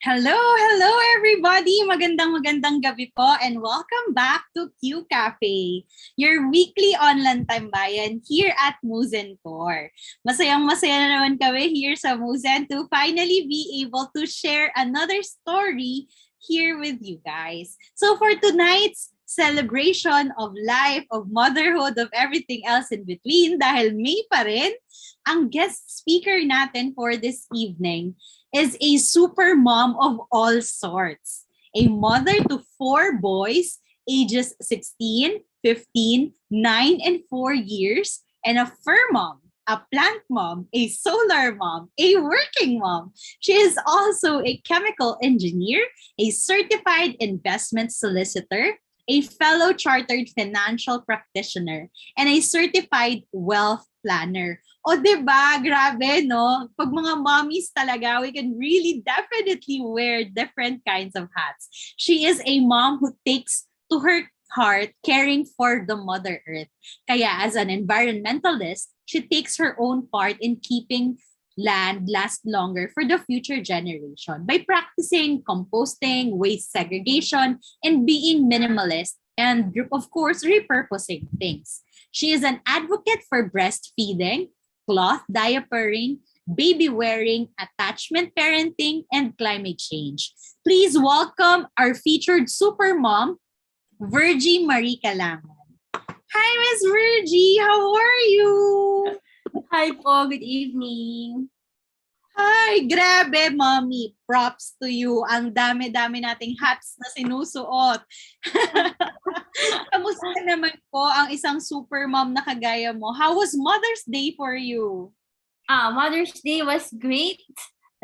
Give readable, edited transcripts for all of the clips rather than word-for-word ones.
Hello everybody! Magandang gabi po and welcome back to QCafe, your weekly online tambayan here at Muzentor. Masayang-masaya na naman kami here sa Muzen to finally be able to share another story here with you guys. So for tonight's celebration of life, of motherhood, of everything else in between, dahil May pa rin, ang guest speaker natin for this evening is a super mom of all sorts. A mother to 4 boys, ages 16, 15, 9, and 4 years, and a fur mom, a plant mom, a solar mom, a working mom. She is also a chemical engineer, a certified investment solicitor, a fellow chartered financial practitioner, and a certified wealth planner. O diba, grabe, no? Pag mga mommies talaga, we can really definitely wear different kinds of hats. She is a mom who takes to her heart caring for the Mother Earth. Kaya as an environmentalist, she takes her own part in keeping land last longer for the future generation by practicing composting, waste segregation, and being minimalist, and of course, repurposing things. She is an advocate for breastfeeding, cloth diapering, baby wearing, attachment parenting, and climate change. Please welcome our featured super mom, Ghie Callangan. Hi, Miss Ghie. How are you? Hi po, good evening. Hi, grabe, mommy. Props to you. Ang dami-dami nating hats na sinusuot. Kamusta naman po ang isang super mom na kagaya mo? How was Mother's Day for you? Mother's Day was great.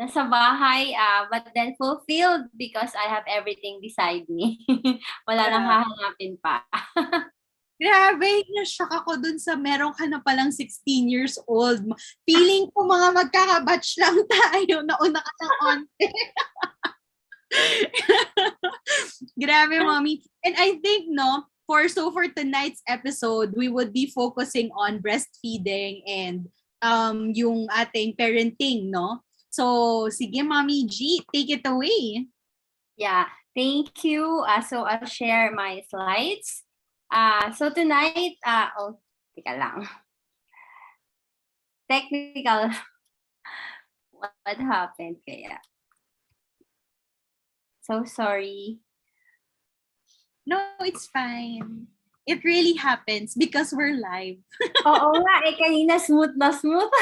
Nasa bahay, but then fulfilled because I have everything beside me. Wala nang hahanapin pa. Grabe, na-shock ako dun sa meron ka na palang 16 years old. Feeling ko mga magkakabatch lang tayo. Nauna ka ng onte. Grabe, mommy. And I think, no, for tonight's episode, we would be focusing on breastfeeding and yung ating parenting, no? So, sige, Mommy G, take it away. Yeah, thank you. So I'll share my slides. So tonight, teka lang. Technical. What happened kaya? So sorry. No, it's fine. It really happens because we're live. Oo nga, kanina smooth na smooth.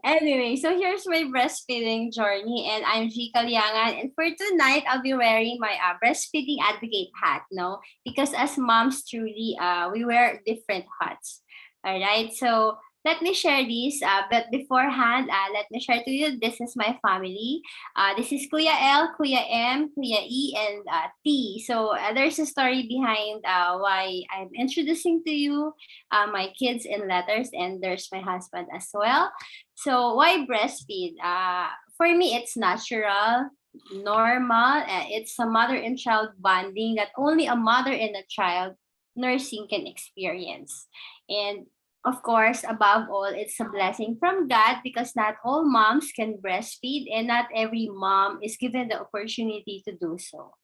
Anyway, so here's my breastfeeding journey, and I'm Ghie Callangan, and for tonight, I'll be wearing my breastfeeding advocate hat, no? Because as moms, truly, we wear different hats. All right, so let me share this, but beforehand, let me share to you, this is my family. This is Kuya L, Kuya M, Kuya E, and T. So there's a story behind why I'm introducing to you my kids in letters, and there's my husband as well. So why breastfeed? For me, it's natural, normal. It's a mother and child bonding that only a mother and a child nursing can experience. And of course, above all, it's a blessing from God because not all moms can breastfeed and not every mom is given the opportunity to do so.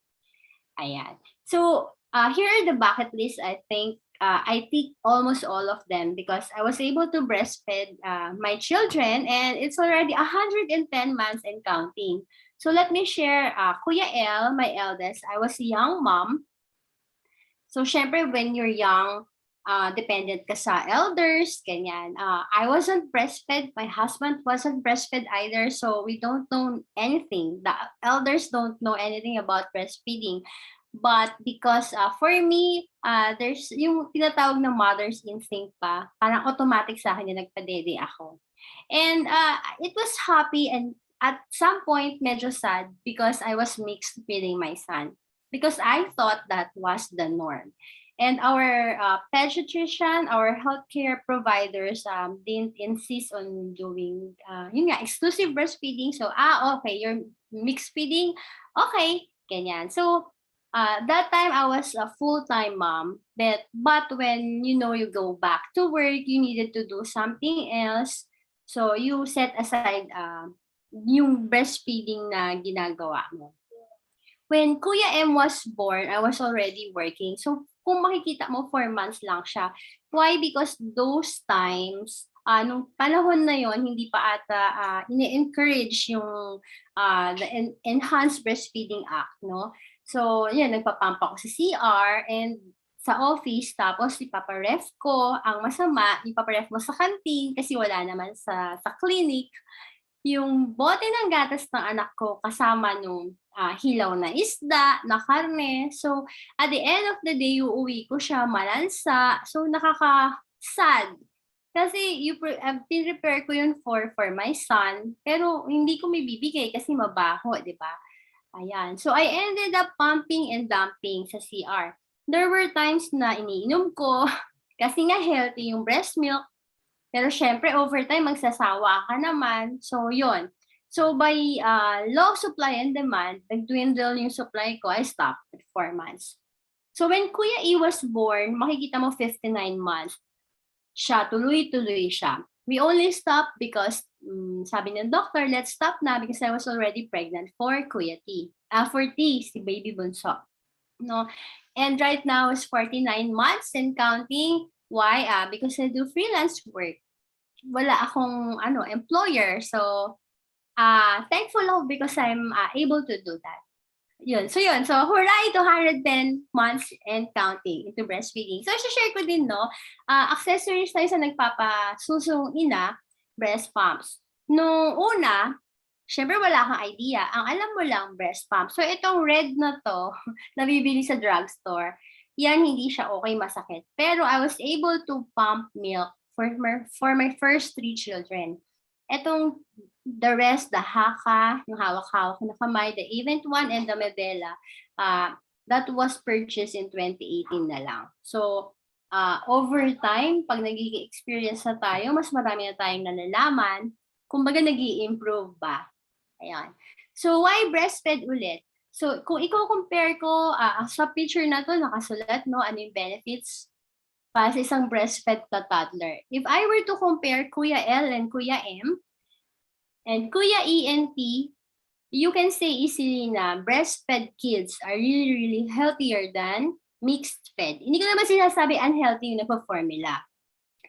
Ayan. So, here are the bucket list. I think almost all of them because I was able to breastfeed my children and it's already 110 months and counting. So let me share Kuya L, my eldest. I was a young mom. So syempre when you're young, dependent ka sa elders, ganyan. I wasn't breastfed. My husband wasn't breastfed either. So we don't know anything. The elders don't know anything about breastfeeding. But because for me, there's yung tinatawag na mother's instinct pa, parang automatic sa akin yung nagpadede ako. And it was happy and at some point medyo sad because I was mixed feeding my son. Because I thought that was the norm. And our pediatrician, our healthcare providers didn't insist on doing yun nga, exclusive breastfeeding. So, okay, you're mixed feeding. Okay, ganyan. So, that time I was a full-time mom. But when, you go back to work, you needed to do something else. So, you set aside yung breastfeeding na ginagawa mo. When Kuya M was born, I was already working. So, kung makikita mo, 4 months lang siya. Why? Because those times, nung panahon na yon hindi pa ata ini-encourage yung the Enhanced Breastfeeding Act, no? So, yun, nagpapampa ko sa CR and sa office, tapos ipaparef ko. Ang masama, ipaparef mo sa canteen kasi wala naman sa clinic. Yung bote ng gatas ng anak ko kasama nung hilaw na isda, na karne. So, at the end of the day, uuwi ko siya malansa. So, nakaka-sad. Kasi pinrepare ko yun for my son, pero hindi ko may bibigay kasi mabaho, di ba? Ayan. So, I ended up pumping and dumping sa CR. There were times na iniinom ko kasi nga healthy yung breast milk. Pero syempre, over time, magsasawa ka naman. So, yun. So, by law of supply and demand, nag-dwindle yung supply ko, I stopped at 4 months. So, when Kuya E was born, makikita mo 59 months. Siya, tuloy-tuloy siya. We only stopped because, sabi ng doctor, let's stop na because I was already pregnant for Kuya T. For T, si baby bunso. No? And right now, it's 49 months and counting. Why? Because I do freelance work. Wala akong employer. So, thankful ako because I'm able to do that. Yun. So, hooray, 210 months and counting into breastfeeding. So, share ko din, no? Accessories tayo sa nagpapasusong ina, breast pumps. Nung una, syempre wala kang idea. Ang alam mo lang, breast pump. So, itong red na to, nabibili sa drugstore, yan hindi siya okay, masakit. Pero I was able to pump milk for my first 3 children. Etong the rest, the haka, yung hawak-hawak na kamay, the event one, and the medela, that was purchased in 2018 na lang. So, over time, pag nagiging experience na tayo, mas marami na tayong nalalaman, kumbaga nag-i-improve ba. Ayan. So, why breastfed ulit? So, kung i-compare ko, sa picture na to, nakasulat, no, ano yung benefits para sa isang breastfed na toddler. If I were to compare Kuya L and Kuya M, and Kuya E and T, you can say easily na breastfed kids are really, really healthier than mixed fed. Hindi ko naman sinasabi unhealthy yung nagpa-formula.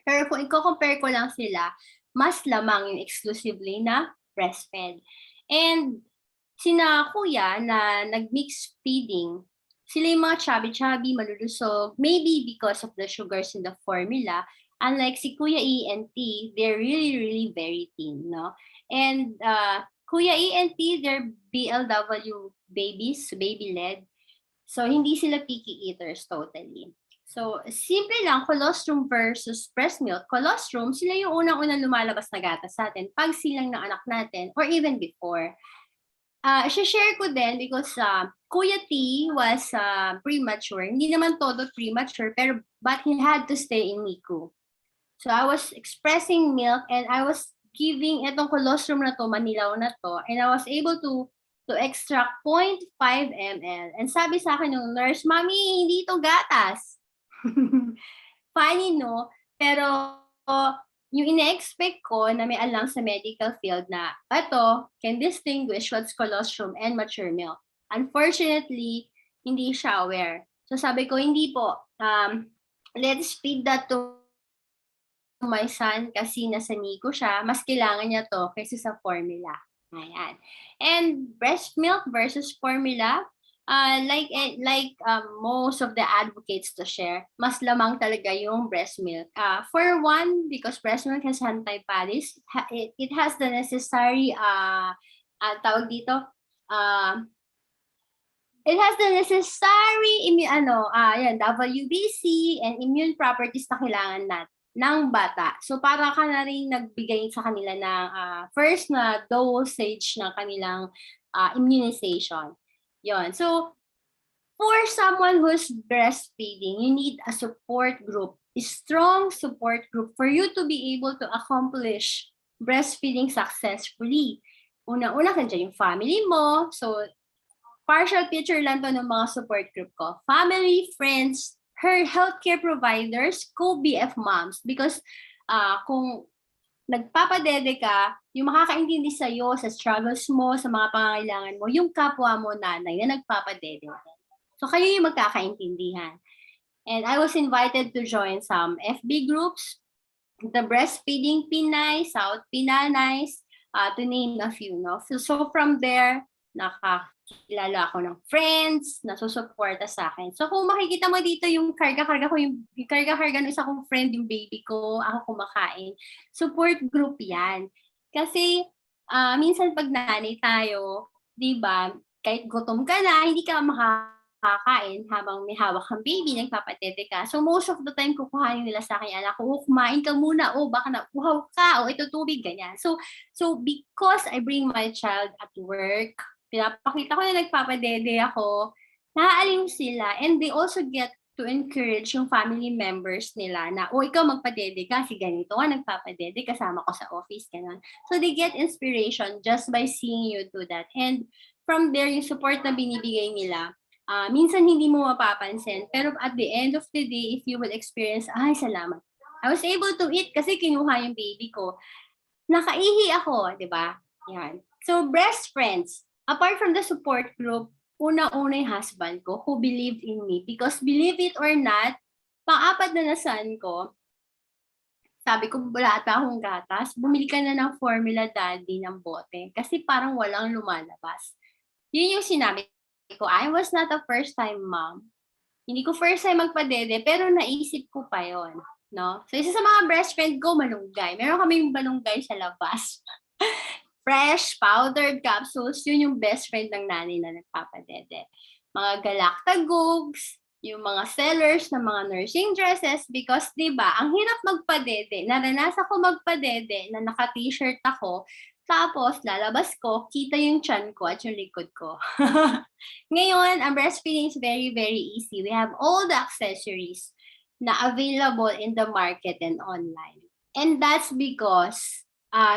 Pero kung i-compare ko lang sila, mas lamang yung exclusively na breastfed. And sina kuya na nag-mix feeding, sila yung mga chubby-chubby, malulusog, maybe because of the sugars in the formula. Unlike si Kuya E and T, they're really, really very thin, no? And Kuya E and T, they're BLW babies, baby-led. So, hindi sila picky eaters totally. So, simple lang, colostrum versus breast milk. Colostrum, sila yung unang-unang lumalabas na gatas sa atin pag silang ng anak natin or even before. Share ko din because Kuya T was premature. Hindi naman todo premature, pero but he had to stay in NICU. So, I was expressing milk and I was giving itong colostrum na to, Manilaw na to, and I was able to extract 0.5 ml. And sabi sa akin ng nurse, Mami, hindi ito gatas. Funny, no? Pero yung ine-expect ko na may alam sa medical field na ito can distinguish what's colostrum and mature milk. Unfortunately, hindi siya aware. So sabi ko, hindi po. Let's feed that to my son kasi nasa NICU siya. Mas kailangan niya to kaysa sa formula. Ayan. And breast milk versus formula, most of the advocates to share, mas lamang talaga yung breast milk. For one, because breast milk has anti-paddies, it has the necessary, tawag dito, it has the necessary WBC and immune properties na kailangan natin ng bata. So para ka na rin nagbigay sa kanila ng first na dosage ng kanilang immunization. Yon. So for someone who's breastfeeding, you need a support group, a strong support group for you to be able to accomplish breastfeeding successfully. Una-una kandiyan yung family mo. So partial picture lang to ng mga support group ko. Family, friends, her healthcare providers, co-BF moms. Because kung nagpapadede ka, yung makakaintindi sa'yo sa struggles mo, sa mga pangangailangan mo, yung kapwa mo nanay na nagpapadede. So kayo yung magkakaintindihan. And I was invited to join some FB groups, the Breastfeeding Pinay, South Pinanays, to name a few. No? So from there, nakakilala ako ng friends na susuporta sa akin. So kung makikita mo dito yung karga-karga ko, yung karga-karga ng isa kong friend, yung baby ko, ako kumakain. Support group yan. Kasi minsan pag nanay tayo, di ba, kahit gutom ka na, hindi ka makakain habang may hawak kang baby, nagpapatete ka. So most of the time, kukuhanin nila sa akin, anak ko, kumain ka muna, baka nauhaw ka, ito tubig, ganyan. So because I bring my child at work, pinapakita ko na nagpapadede ako, naaaliw sila, and they also get to encourage yung family members nila na, ikaw magpadede ka, si ganito nga nagpapadede, kasama ko sa office, ganun. So they get inspiration just by seeing you do that. And from there, yung support na binibigay nila, minsan hindi mo mapapansin, pero at the end of the day, if you will experience, salamat. I was able to eat kasi kinuha yung baby ko. Nakaihi ako, di ba? Yan. So, breast friends, apart from the support group, una-una yung husband ko who believed in me. Because believe it or not, pang-apat na nasan ko, sabi ko, wala ata akong gatas, bumili ka na ng formula daddy ng bote. Kasi parang walang lumalabas. Yun yung sinabi ko, I was not a first-time mom. Hindi ko first time magpadede, pero naisip ko pa yon, no? So, isa sa mga best friend ko, malunggay. Meron kaming malunggay sa labas. Fresh, powdered capsules, yun yung best friend ng nanay na nagpapadede. Mga galactagogues, yung mga sellers ng mga nursing dresses because 'di ba, ang hirap magpadede. Naranasan ko magpadede na naka-t-shirt ako, tapos lalabas ko, kita yung tiyan ko at yung likod ko. Ngayon, ang breastfeeding is very, very easy. We have all the accessories na available in the market and online. And that's because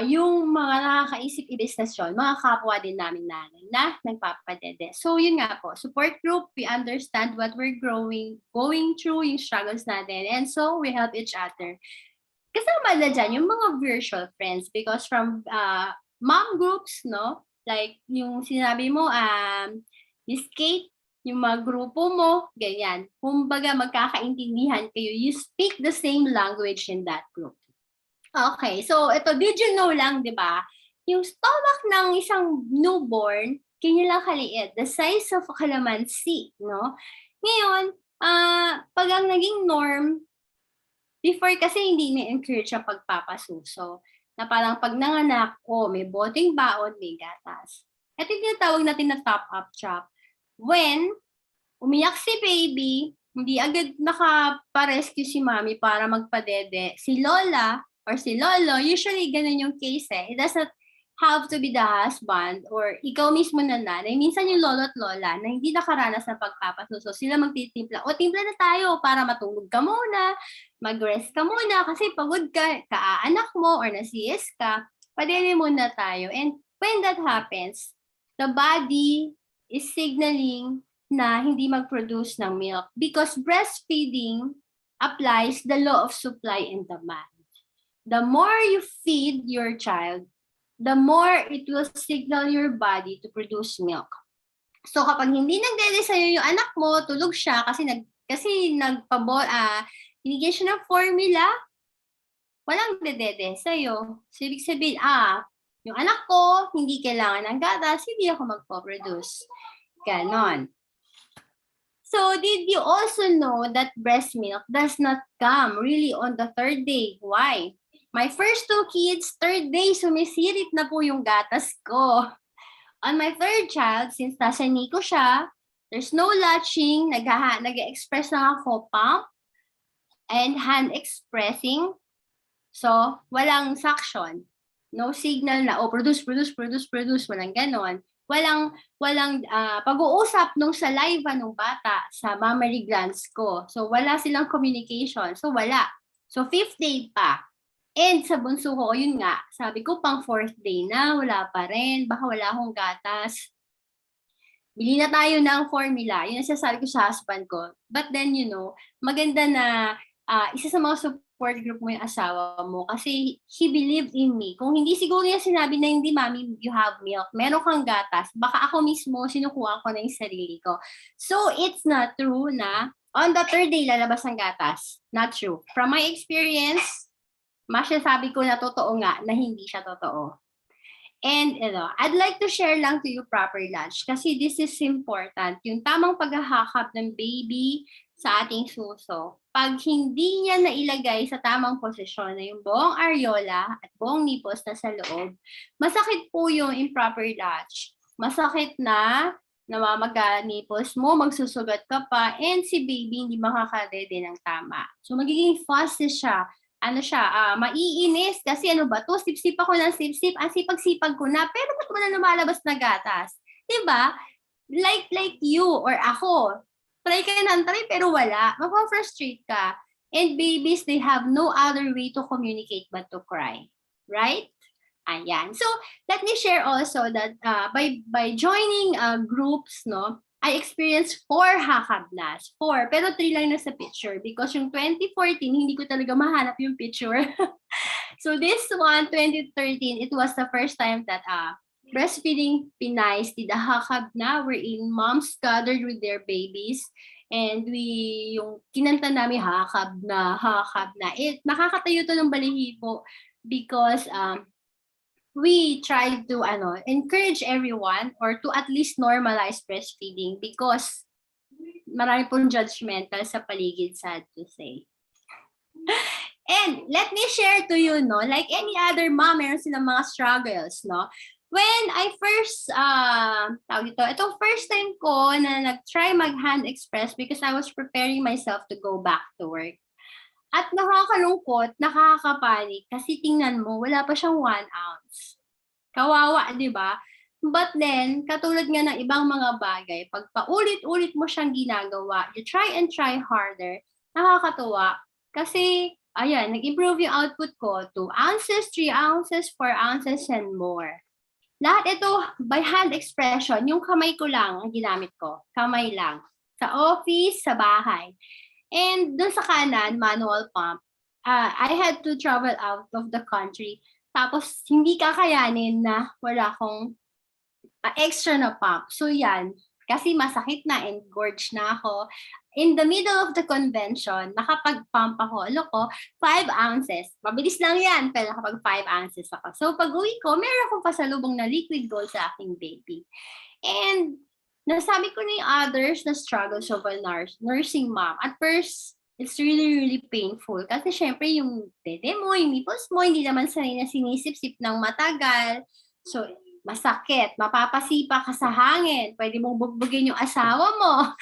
yung mga nakakaisip i-business yun, mga kapwa din namin nanay na nagpapadede. So yun nga po, support group, we understand what we're going through, yung struggles natin, and so we help each other. Kasama na dyan yung mga virtual friends because from mom groups, no? Like yung sinabi mo, Miss Kate, yung mga grupo mo, ganyan. Kumbaga magkakaintindihan kayo, you speak the same language in that group. Okay, so ito, did you know lang, di ba? Yung stomach ng isang newborn, ganyan lang kaliit, the size of a calamansi, no? Ngayon, pag ang naging norm, before kasi hindi na-encourage ang pagpapasuso, na parang pag nanganak, may boteng baon, may gatas. Ito yung tinatawag natin na top-up chop. When umiyak si baby, hindi agad nakaparescue si mami para magpadede, si lola or si lolo, usually ganun yung case eh. It does not have to be the husband or ikaw mismo na nanay. Minsan yung lolo at lola na hindi nakaranas ng pagpapasuso, sila magtitimpla. O, timpla na tayo para matulog ka muna, mag-rest ka muna kasi pagod ka, kaaanak mo or nasiyes ka, padede muna tayo. And when that happens, the body is signaling na hindi mag-produce ng milk because breastfeeding applies the law of supply and demand. The more you feed your child, the more it will signal your body to produce milk. So kapag hindi nagdede sa'yo yung anak mo, tulog siya kasi binigyan siya ng formula, walang dedede sa'yo. So ibig sabihin, yung anak ko, hindi kailangan ng gatas, hindi ako magpo-produce. Ganon. So, did you also know that breast milk does not come really on the third day? Why? My first 2 kids, third day, sumisirit na po yung gatas ko. On my third child, since nasa NICU siya, there's no latching, nag-express lang ako pump and hand expressing. So, walang suction. No signal na, produce, walang ganon. Walang pag-uusap nung saliva nung bata sa mammary glands ko. So, wala silang communication. So, wala. So, 5th day pa. And sa bunso ko, yun nga, sabi ko pang 4th day na, wala pa rin. Baka wala akong gatas. Bili na tayo ng formula. Yun ang sasabi ko sa husband ko. But then, maganda na isa sa mga support group mo yung asawa mo kasi he believed in me. Kung hindi siguro niya sinabi na hindi, mami, you have milk, meron kang gatas, baka ako mismo sinukuha ko na yung sarili ko. So, it's not true na on the third day lalabas ang gatas. Not true. From my experience, masasabi ko na totoo nga na hindi siya totoo. And I'd like to share lang to you proper lunch kasi this is important. Yung tamang paghahakap ng baby sa ating suso. Pag hindi niya nailagay sa tamang posisyon na yung buong areola at buong nipples na sa loob, masakit po yung improper latch. Masakit na namamaga nipples mo, magsusugat ka pa, and si baby hindi makakadede ng tama. So magiging fussy siya. Maiinis kasi sip-sip ako ng sip-sip, ang sipag-sipag ko na, pero ba't wala lumalabas na gatas? Diba? Like you or ako, try ka ng try pero wala, mapafrustrate ka. And babies, they have no other way to communicate but to cry. Right? Ayan. So, let me share also that by joining groups, I experienced 4 hakabnas. 4, pero 3 lang na sa picture because yung 2014, hindi ko talaga mahanap yung picture. So this one, 2013, it was the first time that Breastfeeding Pinays did a hakabna wherein moms gathered with their babies and yung kinanta namin hakabna. Nakakatayo to ng balihibo because we tried to encourage everyone or to at least normalize breastfeeding because marami pong judgmental sa paligid, sad to say. And let me share to you, like any other mom, meron silang mga struggles, When I first, itong first time ko na nag-try mag-hand express because I was preparing myself to go back to work. At nakakalungkot, nakakapanik kasi tingnan mo, wala pa siyang 1 ounce. Kawawa, di ba? But then, katulad nga ng ibang mga bagay, pag paulit-ulit mo siyang ginagawa, you try and try harder, nakakatuwa. Kasi, ayan, nag-improve yung output ko, 2 ounces, 3 ounces, 4 ounces, and more. Lahat ito by hand expression, yung kamay ko lang ang ginamit ko. Kamay lang. Sa office, sa bahay. And dun sa kanan, manual pump, I had to travel out of the country. Tapos, hindi kakayanin na wala akong extra na pump. So yan, kasi masakit na, engorged na ako. In the middle of the convention, nakapag-pump ako. Ano ko, 5 ounces. Mabilis lang yan, pero nakapag 5 ounces ako. So pag uwi ko, meron akong pasalubong na liquid gold sa aking baby. And nasabi ko na yung others na struggles of a nursing mom. At first, it's really, really painful. Kasi syempre yung dede mo, yung nipples mo, hindi naman sanay na sinisip-sip ng matagal. So, masakit, mapapasipa ka sa hangin, pwede mong bugbugin yung asawa mo.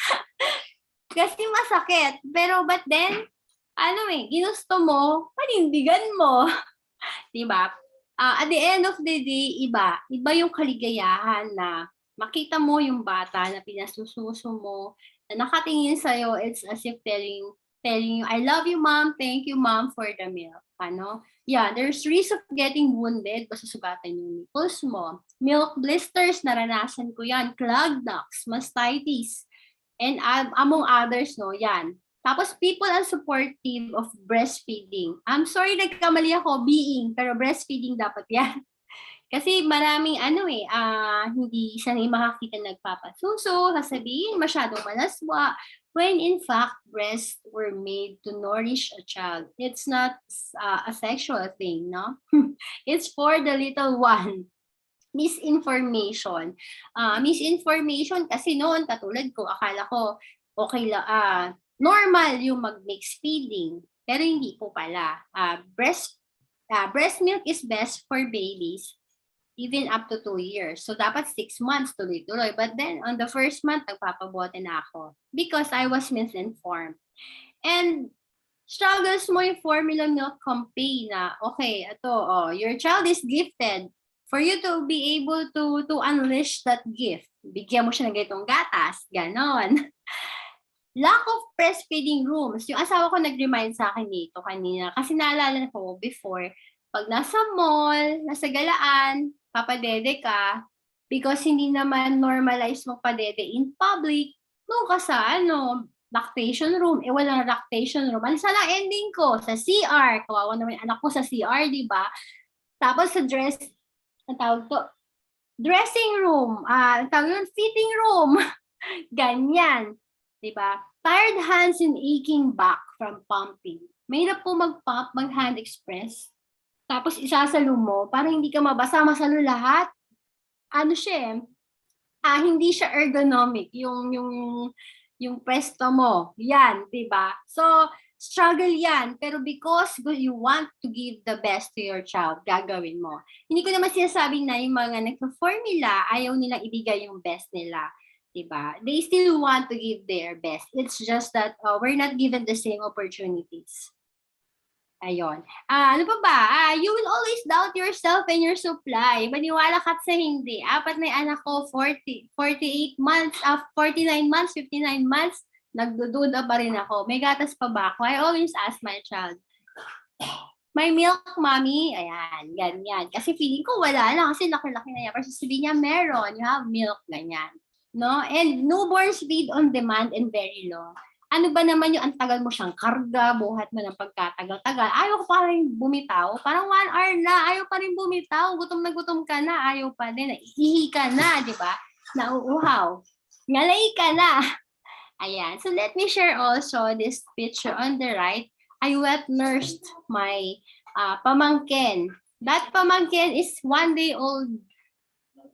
Kasi masakit. Pero but then, ginusto mo, panindigan mo. Diba? At the end of the day, iba yung kaligayahan na makita mo yung bata na pinasususo mo, na nakatingin sa'yo, it's as if telling you, I love you, mom, thank you, mom, for the milk. Yeah, there's risk of getting wounded, basta sugatan yung nipples mo. Milk blisters, naranasan ko yan. Clogged ducts, mastitis, and among others, no, yan. Tapos, people are supportive of breastfeeding. I'm sorry, nagkamali ako, being, pero breastfeeding dapat yan. Kasi maraming hindi sanay makakita nagpapasuso, sasabihin masyadong malaswa, when in fact, breasts were made to nourish a child. It's not a sexual thing, no? It's for the little one. Misinformation. Misinformation kasi noon, katulad ko, akala ko, okay lang, normal yung mag-mix feeding. Pero hindi po pala. Breast milk is best for babies even up to 2 years. So, dapat 6 months tuloy-tuloy. But then, on the first month, nagpapabote na ako because I was misinformed. And struggles mo yung formula milk campaign na, okay, your child is gifted. For you to be able to unleash that gift, bigyan mo siya ng ganitong gatas, ganon. Lack of breastfeeding rooms. Yung asawa ko nag-remind sa akin dito kanina. Kasi naalala ko before, pag nasa mall, nasa galaan, papadede ka, because hindi naman normalized magpadede in public, doon ka sa lactation room. Walang lactation room. Ano sana ending ko? Sa CR. Kawawa naman yung anak ko sa CR, di ba? Tapos sa dressing room. Fitting room. Ganyan. Diba? Tired hands and aching back from pumping. Mahirap po mag-pump, mag-hand express. Tapos isasalo mo, para hindi ka mabasa, masalo lahat. Hindi siya ergonomic, yung presto mo. Yan, diba? So, struggle yan. Pero because you want to give the best to your child, gagawin mo. Hindi ko naman sinasabing na yung mga nagpa-formula, ayaw nilang ibigay yung best nila. Diba? They still want to give their best. It's just that we're not given the same opportunities. Ayun. Ano pa ba? You will always doubt yourself and your supply. Maniwala ka sa hindi. 4 na yung anak ko, 48 months, 49 months, 59 months, nagdududa pa rin ako. May gatas pa ba ako? I always ask my child, may milk, mommy? Ayan, ganyan. Kasi feeling ko wala lang kasi laki-laki na yan. Pero sasabihin niya, meron. You have milk, ganyan. No? And newborns feed on demand and very long. Ano ba naman yung antagal mo siyang karga, buhat mo ng pagkatagal-tagal. Ayaw ko pa rin bumitaw. Parang 1 hour na, ayaw pa rin bumitaw. Gutom na gutom ka na, ayaw pa din. Ihi ka na, di ba? Nauuhaw. Ngalay ka na. Ayan. So let me share also this picture on the right. I wet nursed my pamangkin. That pamangkin is 1 day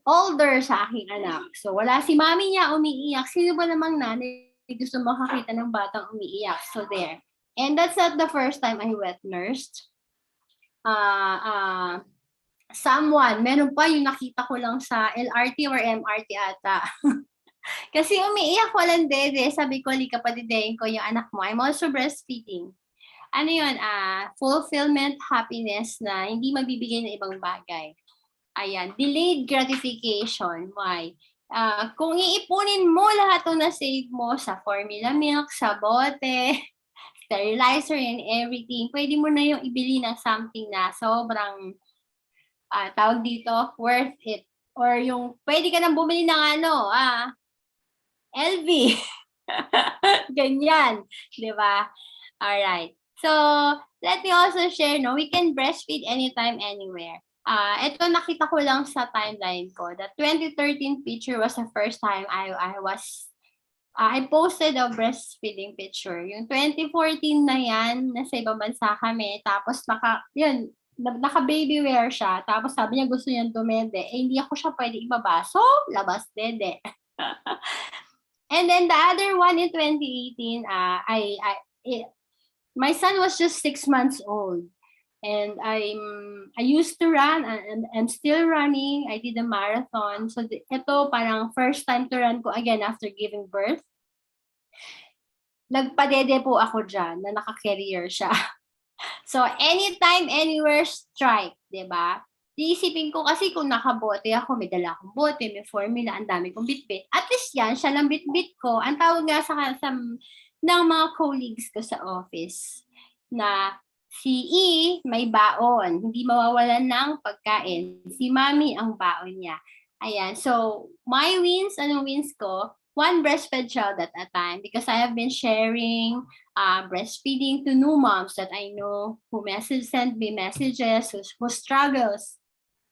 older sa aking anak. So wala si mami niya umiiyak. Sino ba namang nanay gusto makakita ng batang umiiyak? So there. And that's not the first time I wet nursed. meron pa yung nakita ko lang sa LRT or MRT ata. Kasi umiiyak, walang dede. Sabi ko, lika padidehin ko yung anak mo. I'm also breastfeeding. Ano yun, fulfillment, happiness na hindi mabibigay ng ibang bagay. Ayan, delayed gratification. Why? Kung iipunin mo lahat ng na-save mo sa formula milk, sa bote, sterilizer and everything, pwede mo na yung ibili ng something na sobrang, tawag dito, worth it. Or yung, pwede ka nang bumili ng LV. Ganyan. Diba? Alright. So, let me also share, no, we can breastfeed anytime, anywhere. Ito nakita ko lang sa timeline ko. The 2013 picture was the first time I posted a breastfeeding picture. Yung 2014 na yan, nasa ibang bansa kami. Tapos naka-baby wear siya. Tapos sabi niya gusto niya tumede. Hindi ako siya pwede ibaba. So, labas dede. And then the other one in 2018, my son was just 6 months old. And I used to run and I'm still running. I did a marathon. So ito parang first time to run ko again after giving birth. Nagpadede po ako dyan na naka-carrier siya. So anytime, anywhere, strike, diba? Iisipin ko kasi kung nakabote ako, may dala akong bote, may formula, ang dami kong bitbit. At least yan, siya lang bitbit ko. Ang tawag nga sa ng mga colleagues ko sa office na si E, may baon. Hindi mawawalan ng pagkain. Si Mami ang baon niya. Ayan. So, my wins, anong wins ko? One breastfed child at a time because I have been sharing breastfeeding to new moms that I know who send me messages, who struggles.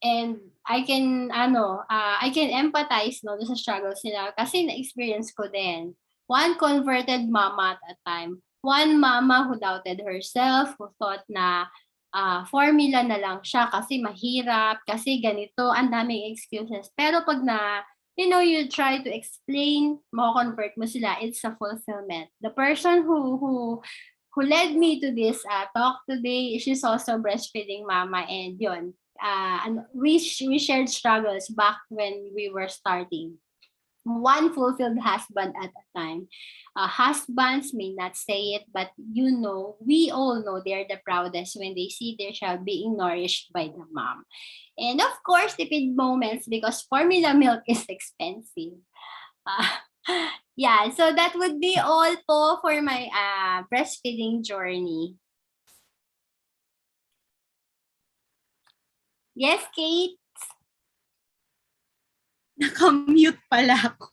And I can empathize sa struggles nila kasi na-experience ko din. One converted mama at a time. One mama who doubted herself, who thought na formula na lang siya kasi mahirap, kasi ganito, ang daming excuses. Pero pag you try to explain, mako-convert mo sila, it's a fulfillment. The person who led me to this talk today, she's also breastfeeding mama, and yun, we shared struggles back when we were starting. One fulfilled husband at a time. Husbands may not say it, but we all know they're the proudest when they see their child being nourished by the mom. And of course, tipid moments because formula milk is expensive. Yeah, so that would be all po for my breastfeeding journey. Yes, Kate? Nakamute pala ako.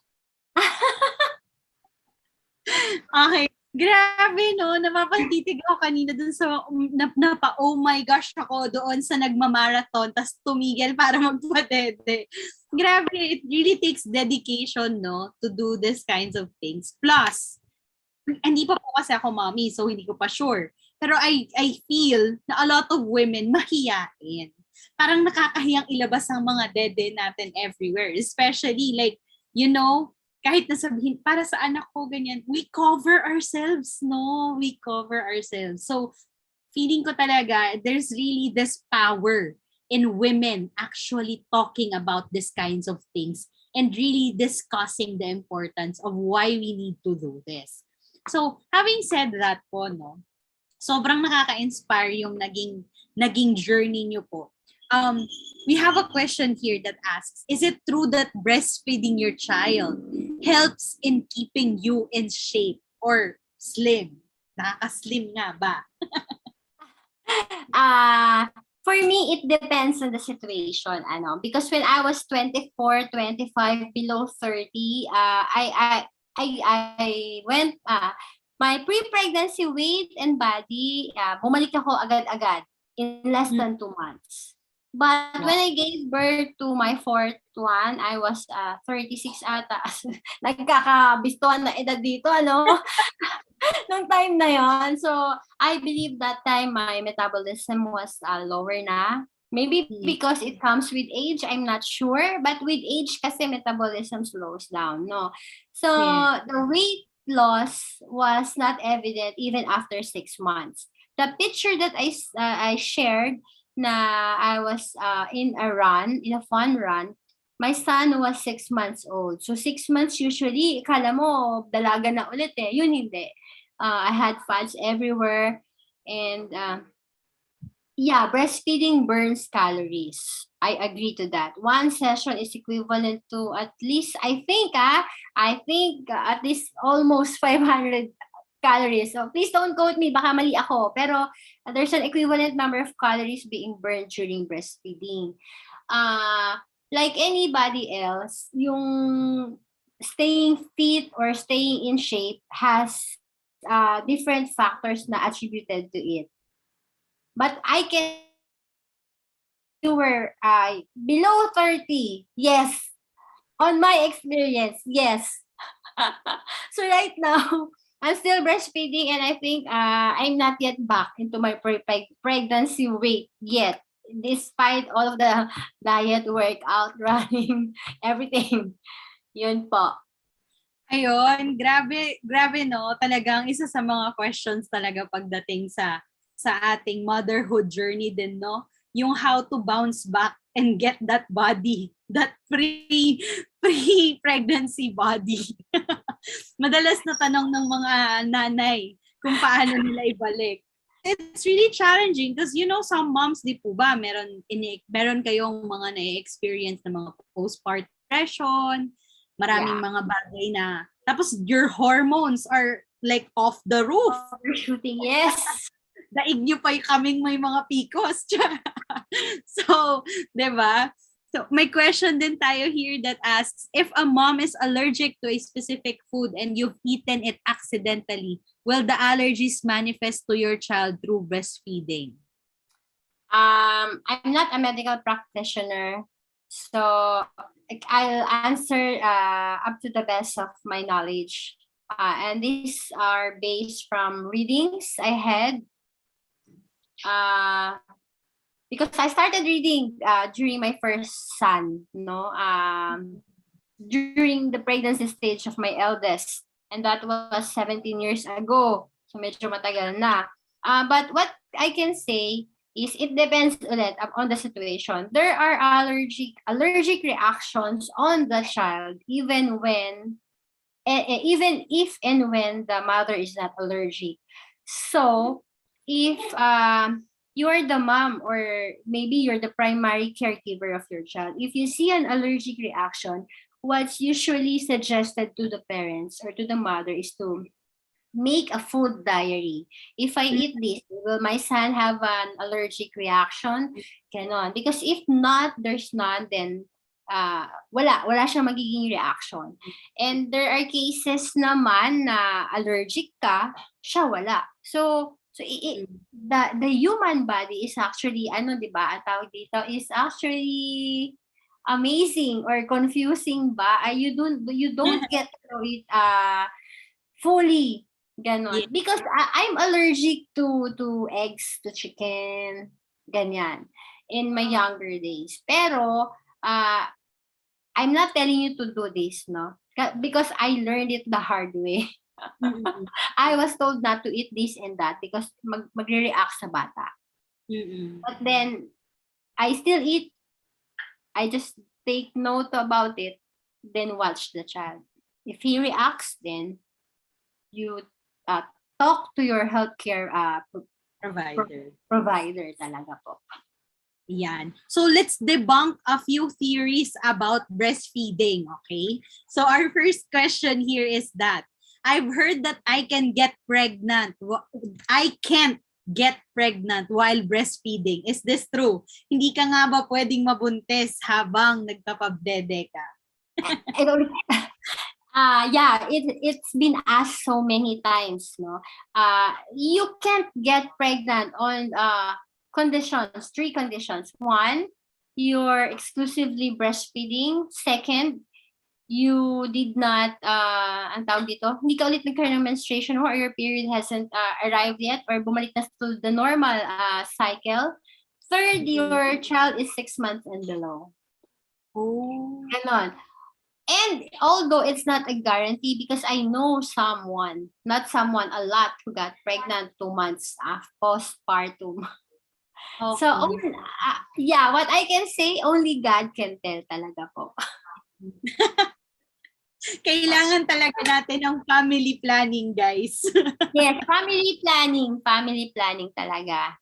Okay. Grabe, no? Napapatitig ako kanina dun sa, oh my gosh ako doon sa nagmamarathon, tas tumigil para magpadede. Grabe, it really takes dedication, no? To do these kinds of things. Plus, hindi pa po kasi ako mommy, so hindi ko pa sure. Pero I feel na a lot of women mahiyain. Parang nakakahiyang ilabas ang mga dede natin everywhere. Especially like, kahit nasabihin, para sa anak ko, ganyan, we cover ourselves, no? We cover ourselves. So, feeling ko talaga, there's really this power in women actually talking about these kinds of things and really discussing the importance of why we need to do this. So, having said that po, no, sobrang nakaka-inspire yung naging journey nyo po. We have a question here that asks, is it true that breastfeeding your child helps in keeping you in shape or slim? Nakaka-slim nga ba? For me, it depends on the situation. Because when I was 24, 25, below 30, I went, my pre-pregnancy weight and body, bumalik ako agad-agad in less than 2 months. But when I gave birth to my fourth one, I was 36 ata. Nagkakabistuhan na edad dito, nung time na yon. So, I believe that time my metabolism was lower na. Maybe because it comes with age, I'm not sure. But with age kasi metabolism slows down, no? So, the weight loss was not evident even after 6 months. The picture that I shared na I was in a fun run. My son was 6 months old. So 6 months usually, ikala mo, dalaga na ulit eh. Yun hindi. I had fats everywhere. And yeah, breastfeeding burns calories. I agree to that. One session is equivalent to at least, I think at least almost 500 calories. So please don't quote me, baka mali ako. Pero there's an equivalent number of calories being burned during breastfeeding. Like anybody else, yung staying fit or staying in shape has different factors na attributed to it. But I can, you were below 30, yes. On my experience, yes. So right now, I'm still breastfeeding, and I think I'm not yet back into my pregnancy weight yet, despite all of the diet, workout, running, everything. Yun po. Ayun, grabe no. Talagang isa sa mga questions talaga pagdating sa ating motherhood journey din, no? Yung how to bounce back and get that body, that pre-pregnancy body. Madalas na tanong ng mga nanay kung paano nila ibalik. It's really challenging because some moms, di po ba, meron kayong mga na-experience na mga postpartum depression, maraming mga bagay na, tapos your hormones are like off the roof. Shooting, yes. Daig nyo pa kaming may mga PCOS. So, diba? So, may question din tayo here that asks, if a mom is allergic to a specific food and you've eaten it accidentally, will the allergies manifest to your child through breastfeeding? I'm not a medical practitioner, so I'll answer up to the best of my knowledge. And these are based from readings I had. Because I started reading during my first son, during the pregnancy stage of my eldest, and that was 17 years ago. So medyo matagal na. But what I can say is it depends ulit on the situation. There are allergic reactions on the child even if and when the mother is not allergic. So if you're the mom or maybe you're the primary caregiver of your child, if you see an allergic reaction, what's usually suggested to the parents or to the mother is to make a food diary. If I eat this, will my son have an allergic reaction? Ganon. Because if not, there's none, then wala siyang magiging reaction. And there are cases naman na allergic ka, siya wala. So the human body is actually, di ba, ang tawag dito, is actually amazing or confusing ba? You don't get to know it fully. Ganon. Yeah. Because I'm allergic to eggs, to chicken, ganyan, in my younger days. Pero, I'm not telling you to do this, no? Because I learned it the hard way. Mm-hmm. I was told not to eat this and that because magre-react sa bata. Mm-hmm. But then, I still eat. I just take note about it, then watch the child. If he reacts, then you talk to your healthcare provider talaga po. Yan. So let's debunk a few theories about breastfeeding, okay? So our first question here is that I've heard that I can get pregnant. I can't get pregnant while breastfeeding. Is this true? Hindi ka nga ba pwedeng mabuntis habang nagpapabdede ka? Yeah, it's been asked so many times, no? You can't get pregnant on conditions, 3 conditions. 1, you're exclusively breastfeeding. 2, you did not, ang tawag dito, hindi ka ulit nagkaroon ng menstruation or your period hasn't arrived yet or bumalik na to the normal cycle. 3, your child is 6 months and below. Oh. Ganon. And although it's not a guarantee, because I know someone, not someone, a lot, who got pregnant 2 months postpartum. So, Okay. yeah, what I can say, only God can tell talaga po. Kailangan talaga natin ng family planning, guys. Yes, family planning talaga.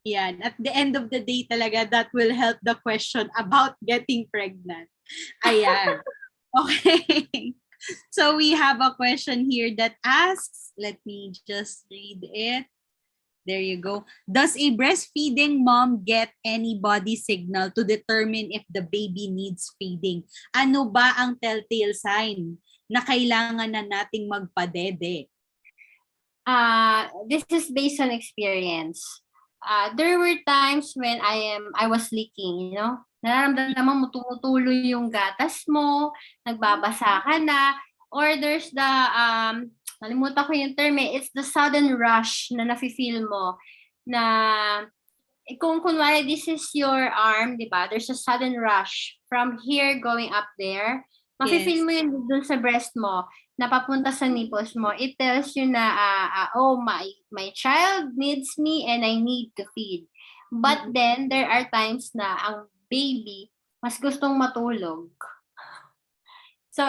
Yan. At the end of the day talaga, that will help the question about getting pregnant. Ayan. Okay. So we have a question here that asks, let me just read it. There you go. Does a breastfeeding mom get any body signal to determine if the baby needs feeding? Ano ba ang telltale sign na kailangan na nating magpadede? This is based on experience. There were times when I was leaking, you know? Nararamdaman mo tumutuloy yung gatas mo, nagbabasa ka na, or there's the, nalimutan ko yung term it's the sudden rush na nafe-feel mo na kung kunwari this is your arm, di ba? There's a sudden rush from here going up there. Mafe-feel mo yun dun sa breast mo na papunta sa nipples mo. It tells you na, oh, my child needs me and I need to feed. But then, there are times na ang baby mas gustong matulog. So,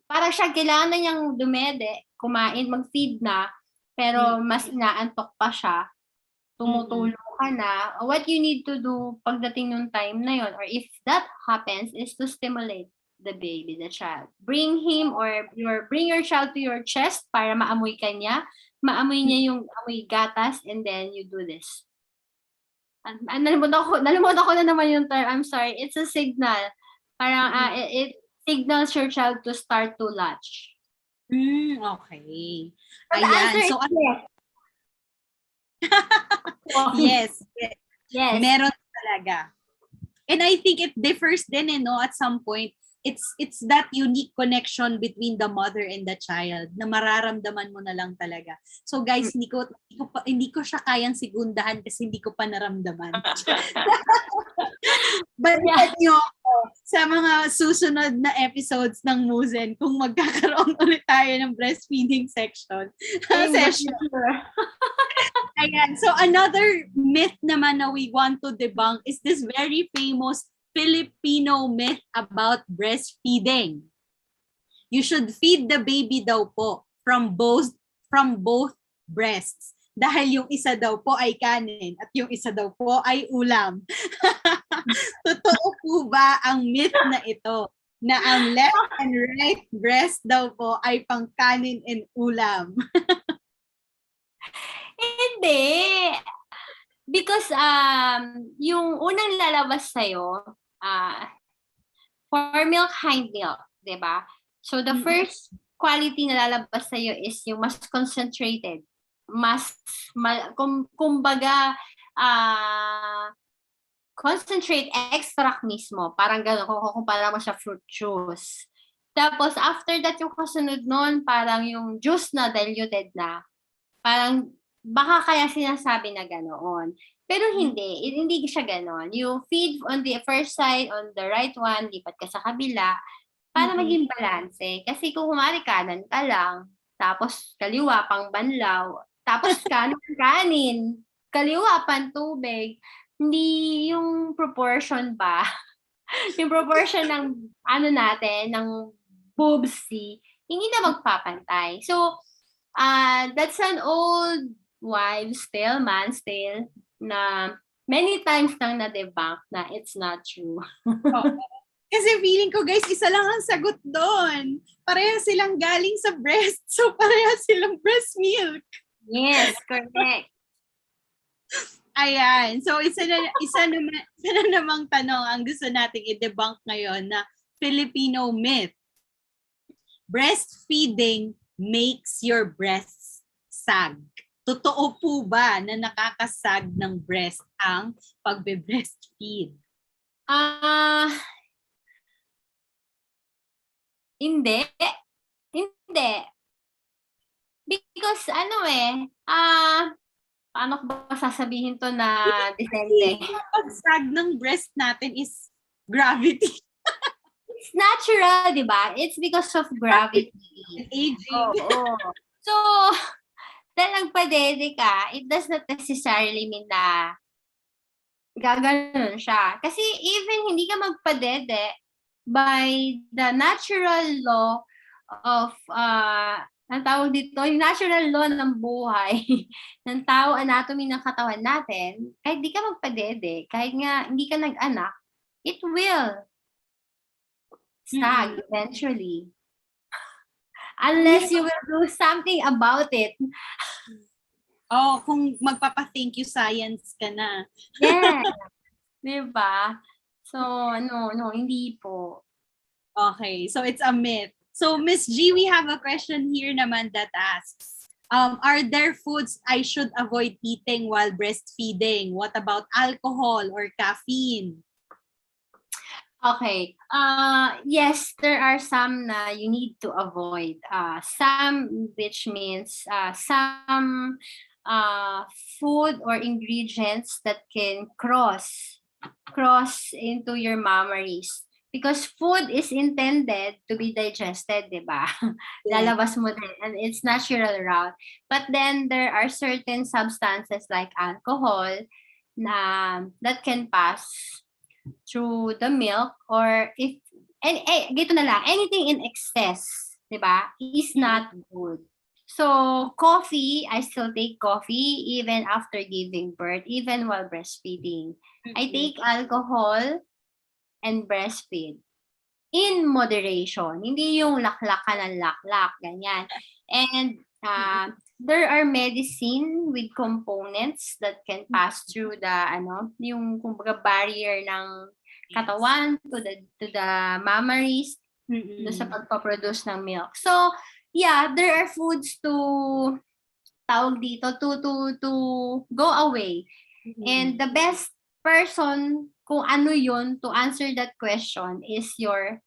parang siya, kailangan na niyang dumede, kumain, mag-feed na, pero mas inaantok pa siya, tumutulog ka na. What you need to do pagdating nung time na yon, or if that happens, is to stimulate the baby, the child. Bring him or bring your child to your chest para maamoy ka niya. Maamoy niya yung amoy gatas, and then you do this. Nalimutan ko na naman yung term. I'm sorry. It's a signal. Parang it signals your child to start to latch. Okay. But Ayan. So, yes. Yes. Meron talaga. And I think it differs din at some point. It's that unique connection between the mother and the child na mararamdaman mo na lang talaga. So guys, hindi ko siya kayang segundahan kasi hindi ko pa naramdaman. But yeah, nyo ako sa mga susunod na episodes ng Muzen kung magkakaroon ulit tayo ng breastfeeding session. Ayan. So another myth naman na we want to debunk is this very famous Filipino myth about breastfeeding. You should feed the baby daw po from both breasts. Dahil yung isa daw po ay kanin at yung isa daw po ay ulam. Totoo po ba ang myth na ito? Na ang left and right breast daw po ay pang kanin and ulam? Hindi. Because yung unang lalabas sa'yo, for milk, hind milk, di ba? So the first quality na lalabas sa'yo is yung mas concentrated. Kumbaga, concentrate extract mismo. Parang gano'n, kung kukumpara mo sa fruit juice. Tapos, after that, yung kasunod nun, parang yung juice na diluted na. Parang, baka kaya sinasabi na ganoon. Pero hindi siya ganoon. You feed on the first side, on the right one, lipat ka sa kabila, para maging balance. Kasi kung kumari kanan ka lang, tapos kaliwa pang banlaw, tapos kanin, kaliwa pang tubig, hindi yung proportion ba? Yung proportion ng natin, ng boobsy, hindi na magpapantay. So, that's an old wives' tale, man's tale, na many times nang na-debunk na it's not true. Kasi feeling ko, guys, isa lang ang sagot doon. Pareha silang galing sa breast. So, pareha silang breast milk. Yes, correct. Ayan. So, isa na namang tanong ang gusto nating i-debunk ngayon na Filipino myth. Breastfeeding makes your breasts sag. Totoo po ba na nakakasag ng breast ang pagbe-breastfeed? Hindi. Because paano ko ba sasabihin to na decente? Yung pagsag ng breast natin is gravity. It's natural, di ba? It's because of gravity. Aging. Oo. So, dahil nagpadede ka, it does not necessarily mean na gaganon siya. Kasi even hindi ka magpadede, by the natural law of, ang tawag dito, yung natural law ng buhay, ng tao, anatomy ng katawan natin, kahit di ka magpadede, kahit nga hindi ka nag-anak, it will stag eventually. Unless you will do something about it. Oh, kung magpapa-thank you science ka na. Yeah. Diba? So, no, hindi po. Okay, so it's a myth. So, Miss G, we have a question here naman that asks, are there foods I should avoid eating while breastfeeding? What about alcohol or caffeine? Okay. Yes, there are some na you need to avoid. Some, which means some food or ingredients that can cross into your mammaries. Because food is intended to be digested, di ba? Lalabas mo din, and it's natural route. But then there are certain substances like alcohol that can pass through the milk, or if gito na lang, anything in excess, di ba, is not good. So, coffee, I still take coffee even after giving birth, even while breastfeeding. I take alcohol and breastfeed in moderation. Hindi yung laklak ka ng laklak, ganyan. And there are medicine with components that can pass through the yung kumbaga barrier ng katawan to the mammaries, do sa pagpaproduce ng milk. So, yeah, there are foods to go away. And the best person kung ano yun to answer that question is your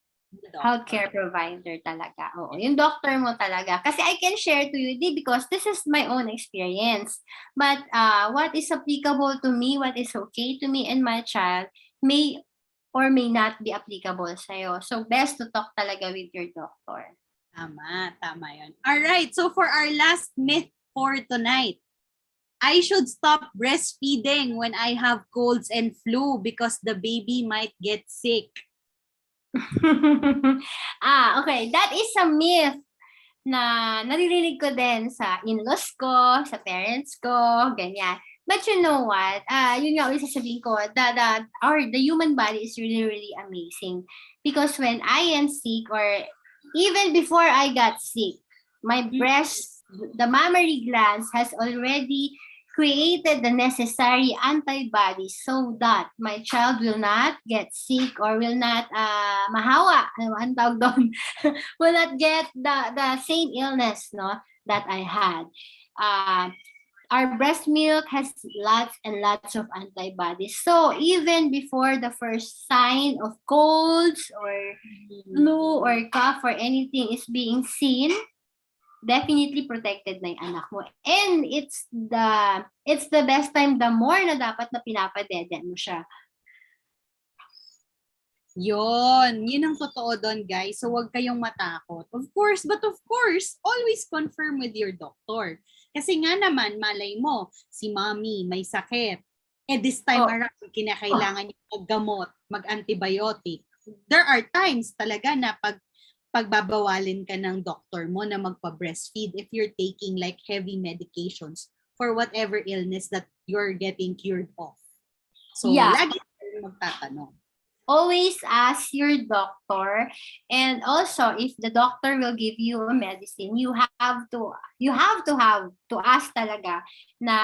healthcare provider talaga. Oo, yung doctor mo talaga. Kasi I can share to you because this is my own experience. But what is applicable to me, what is okay to me and my child may or may not be applicable sa'yo. So best to talk talaga with your doctor. Tama yun. Alright, so for our last myth for tonight, I should stop breastfeeding when I have colds and flu because the baby might get sick. Okay. That is a myth na naririnig ko din sa in-laws ko, sa parents ko, ganyan. But you know what? Yun nga ulit sasabihin ko, the human body is really, really amazing. Because when I am sick, or even before I got sick, my breast, the mammary glands has already created the necessary antibodies so that my child will not get sick or will not mahawa, ang tawag doon, will not get the same illness that I had. Our breast milk has lots and lots of antibodies. So even before the first sign of colds or flu or cough or anything is being seen, definitely protected na yung anak mo. And it's the best time, the more na dapat na pinapadede mo siya. Yun ang totoo doon, guys. So, huwag kayong matakot. Of course, always confirm with your doctor. Kasi nga naman, malay mo, si mommy may sakit. This time around, kinakailangan yung maggamot, mag-antibiotic. There are times talaga na pagbabawalin ka ng doctor mo na magpa-breastfeed if you're taking like heavy medications for whatever illness that you're getting cured of. So, lagi kayong magtatanong. Always ask your doctor, and also if the doctor will give you a medicine, you have to ask talaga na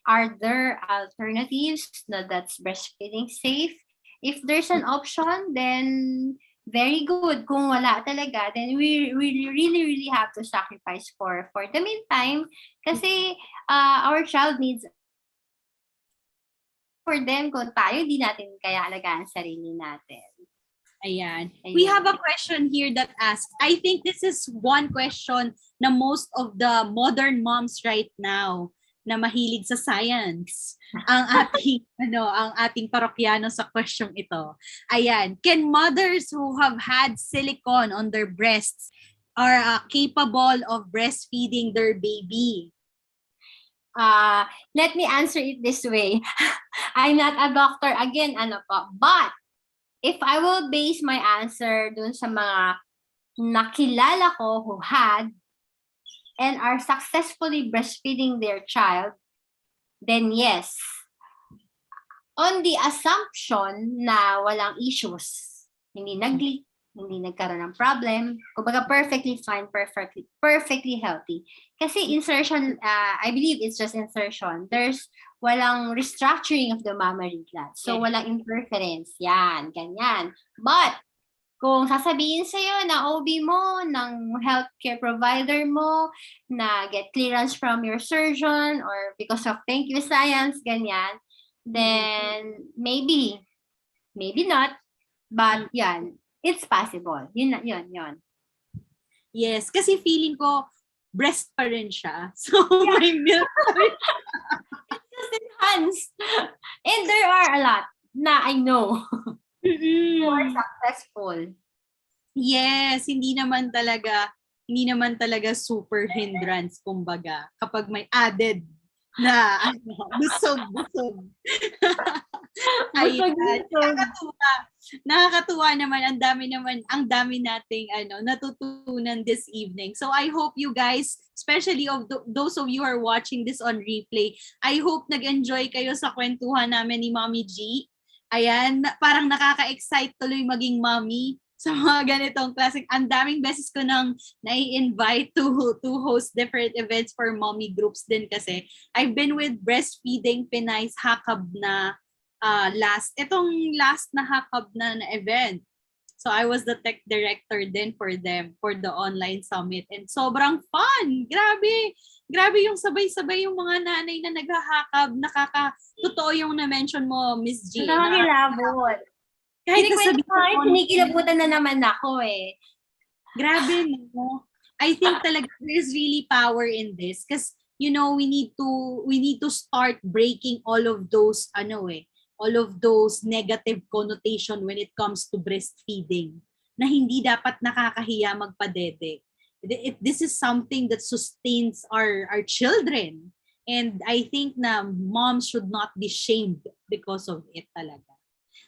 are there alternatives that's breastfeeding safe? If there's an option, then very good. Kung wala talaga, then we really have to sacrifice for the meantime, kasi our child needs for them kung tayo di natin kaya alagaan sarili natin. Ayan. We have a question here that asks, I think this is one question na most of the modern moms right now na mahilig sa science. Ang ating parokyano sa question ito. Ayan. Can mothers who have had silicone on their breasts are capable of breastfeeding their baby? Let me answer it this way. I'm not a doctor again, but if I will base my answer dun sa mga nakilala ko who had and are successfully breastfeeding their child, then yes. On the assumption na walang issues, hindi nag-leak, hindi nagkaroon ng problem, kumbaga perfectly fine, perfectly healthy. Kasi insertion, I believe it's just insertion. Walang restructuring of the mammary gland. So walang interference. Yan, ganyan. But kung sasabihin sa'yo na OB mo, ng healthcare provider mo, na get clearance from your surgeon or because of thank you science, ganyan, then maybe not, but yan, it's possible. Yun. Yes, kasi feeling ko, breast pa rin siya. So, may milk pa rin. It's just enhanced. And there are a lot na I know who are successful. Yes, hindi naman talaga super hindrance, kumbaga, kapag may added na busog. Ayan, nakakatuwa naman, ang dami nating natutunan this evening. So I hope you guys, especially of those of you who are watching this on replay, I hope nag-enjoy kayo sa kwentuhan namin ni Mommy G. Ayan, parang nakaka-excite tuloy maging mommy sa mga ganitong classic. Ang daming beses ko nang nai-invite to host different events for mommy groups din kasi I've been with Breastfeeding Pinay's Hakab na last na Hakab na event. So I was the tech director din for them for the online summit and sobrang fun. Grabe yung sabay-sabay yung mga nanay na naghahakab. Totoo yung na-mention mo, Miss G. Nakakilabot. Kahit kinikilabutan na naman ako eh. Grabe, no? I think talaga there's really power in this because we need to start breaking all of those negative connotation when it comes to breastfeeding na hindi dapat nakakahiya magpadede. This is something that sustains our children, and I think na moms should not be shamed because of it talaga.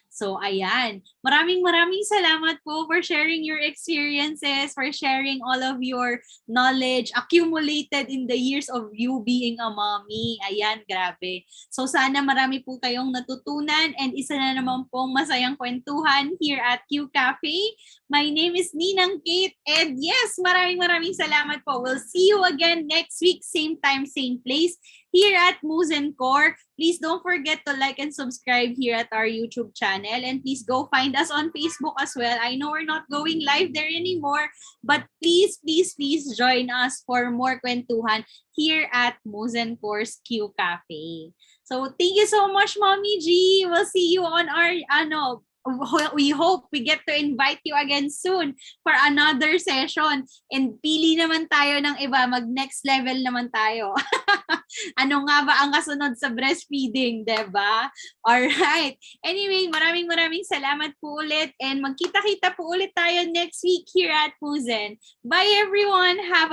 So, ayan. Maraming salamat po for sharing your experiences, for sharing all of your knowledge accumulated in the years of you being a mommy. Ayan, grabe. So, sana marami po kayong natutunan and isa na naman pong masayang kwentuhan here at QCafe. My name is Ninang Kate and yes, maraming salamat po. We'll see you again next week, same time, same place. Here at Moose and Core. Please don't forget to like and subscribe here at our YouTube channel. And please go find us on Facebook as well. I know we're not going live there anymore, but please join us for more kwentuhan here at Moose and Core's QCafe. So thank you so much, Mommy G. We'll see you on our we hope we get to invite you again soon for another session. And pili naman tayo ng iba, mag-next level naman tayo. Ano nga ba ang kasunod sa breastfeeding, diba? Alright. Anyway, maraming salamat po ulit and magkita-kita po ulit tayo next week here at Muzen. Bye everyone! Have